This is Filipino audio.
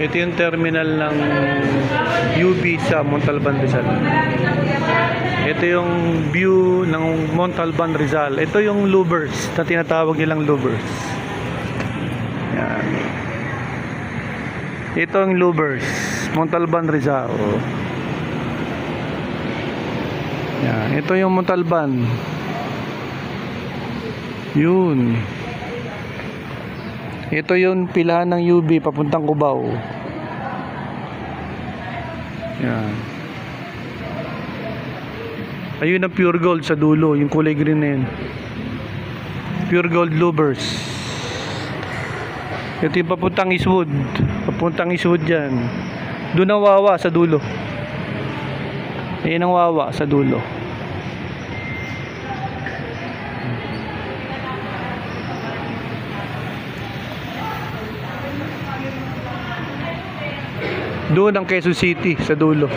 Ito yung terminal ng UB sa Montalban, Rizal. Ito yung view ng Montalban, Rizal. Ito yung louvers na tinatawag nilang louvers. Yan. Ito yung louvers, Montalban, Rizal. Yan. Ito yung Montalban. Yun. Ito yung pilahan ng UB papuntang Cubao. Yan. Ayun ang pure gold sa dulo, yung kulay green na yun. Pure gold louvers. Ito yung papuntang Eastwood. Papuntang Eastwood dyan. Doon ang Wawa sa dulo. Ayun ang Wawa sa dulo. Doon ang Quezon City sa dulo.